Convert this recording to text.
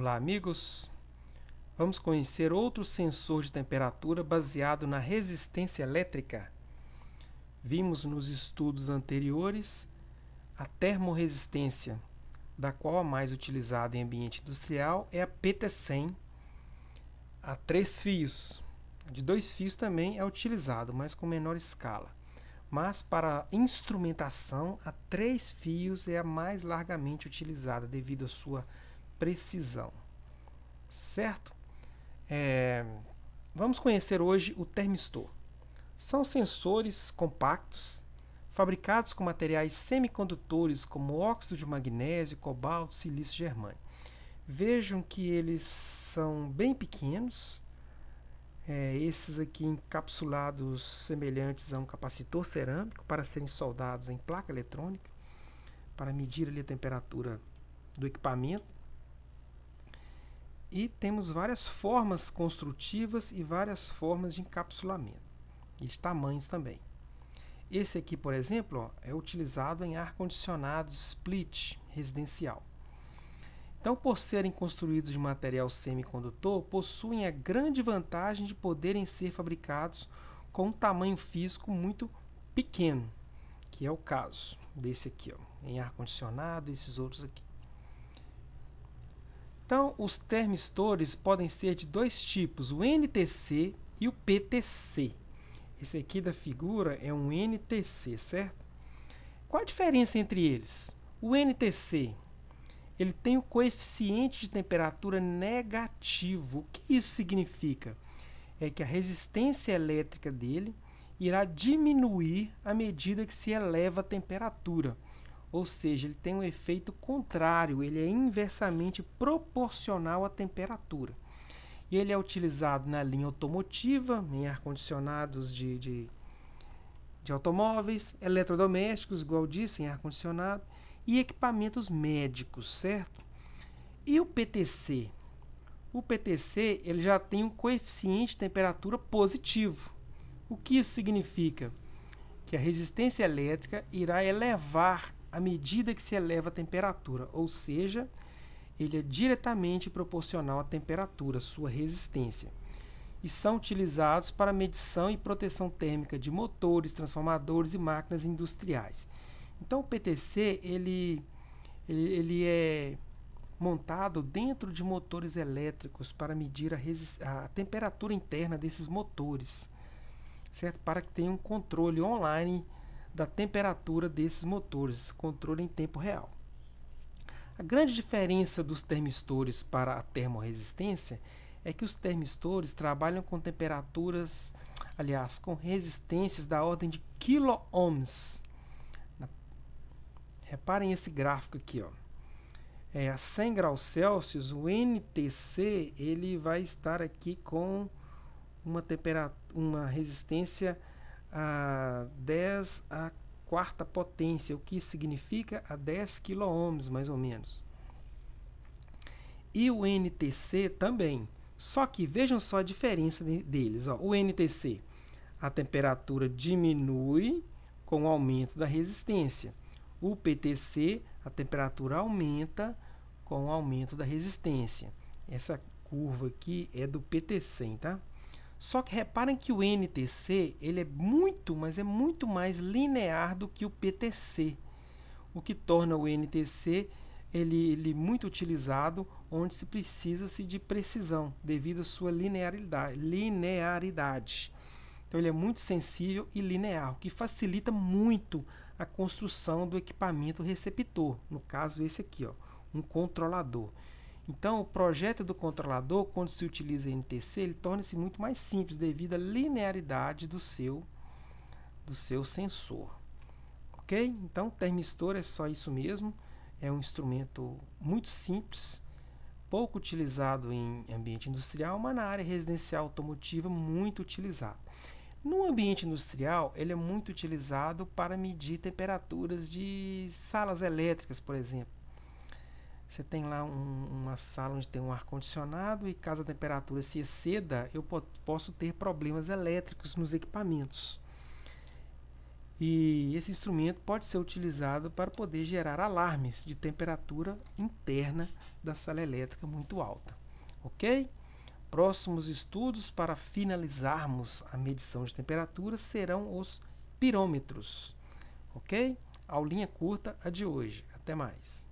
Olá, amigos! Vamos conhecer outro sensor de temperatura baseado na resistência elétrica. Vimos nos estudos anteriores a termorresistência, da qual a mais utilizada em ambiente industrial é a PT100, a 3 fios. A de 2 fios também é utilizado, mas com menor escala. Mas para instrumentação, a 3 fios é a mais largamente utilizada devido à sua precisão. Certo? Vamos conhecer hoje o termistor. São sensores compactos, fabricados com materiais semicondutores como óxido de magnésio, cobalto, silício e germânio. Vejam que eles são bem pequenos, esses aqui encapsulados semelhantes a um capacitor cerâmico para serem soldados em placa eletrônica, para medir ali a temperatura do equipamento. E temos várias formas construtivas e várias formas de encapsulamento, e de tamanhos também. Esse aqui, por exemplo, é utilizado em ar-condicionado split residencial. Então, por serem construídos de material semicondutor, possuem a grande vantagem de poderem ser fabricados com um tamanho físico muito pequeno, que é o caso desse aqui, em ar-condicionado e esses outros aqui. Então, os termistores podem ser de dois tipos, o NTC e o PTC. Esse aqui da figura é um NTC, certo? Qual a diferença entre eles? O NTC, ele tem o coeficiente de temperatura negativo. O que isso significa? É que a resistência elétrica dele irá diminuir à medida que se eleva a temperatura. Ou seja, ele tem um efeito contrário, ele é inversamente proporcional à temperatura. E ele é utilizado na linha automotiva, em ar-condicionados de automóveis, eletrodomésticos, igual disse, em ar-condicionado, e equipamentos médicos, certo? E o PTC? O PTC ele já tem um coeficiente de temperatura positivo. O que isso significa? Que a resistência elétrica irá elevar à medida que se eleva a temperatura, ou seja, ele é diretamente proporcional à temperatura, sua resistência. E são utilizados para medição e proteção térmica de motores, transformadores e máquinas industriais. Então, o PTC ele é montado dentro de motores elétricos para medir a temperatura interna desses motores, certo? Para que tenha um controle online da temperatura desses motores, controle em tempo real. A grande diferença dos termistores para a termorresistência é que os termistores trabalham com temperaturas, aliás, com resistências da ordem de quiloohms. Reparem esse gráfico aqui, a 100 graus Celsius, o NTC ele vai estar aqui com uma resistência a 10 a quarta potência, o que significa a 10 quiloohms, mais ou menos. E o NTC também. Só que vejam só a diferença deles. O NTC, a temperatura diminui com o aumento da resistência. O PTC, a temperatura aumenta com o aumento da resistência. Essa curva aqui é do PT100, tá? Só que reparem que o NTC ele é muito mais linear do que o PTC, o que torna o NTC ele muito utilizado onde se precisa-se de precisão, devido à sua linearidade. Então ele é muito sensível e linear, o que facilita muito a construção do equipamento receptor, no caso esse aqui, um controlador. Então, o projeto do controlador, quando se utiliza NTC, ele torna-se muito mais simples devido à linearidade do seu sensor. Ok? Então, o termistor é só isso mesmo. É um instrumento muito simples, pouco utilizado em ambiente industrial, mas na área residencial automotiva muito utilizado. No ambiente industrial, ele é muito utilizado para medir temperaturas de salas elétricas, por exemplo. Você tem lá uma sala onde tem um ar-condicionado e caso a temperatura se exceda, eu posso ter problemas elétricos nos equipamentos. E esse instrumento pode ser utilizado para poder gerar alarmes de temperatura interna da sala elétrica muito alta. Ok? Próximos estudos para finalizarmos a medição de temperatura serão os pirômetros. Ok? Aulinha curta a de hoje. Até mais.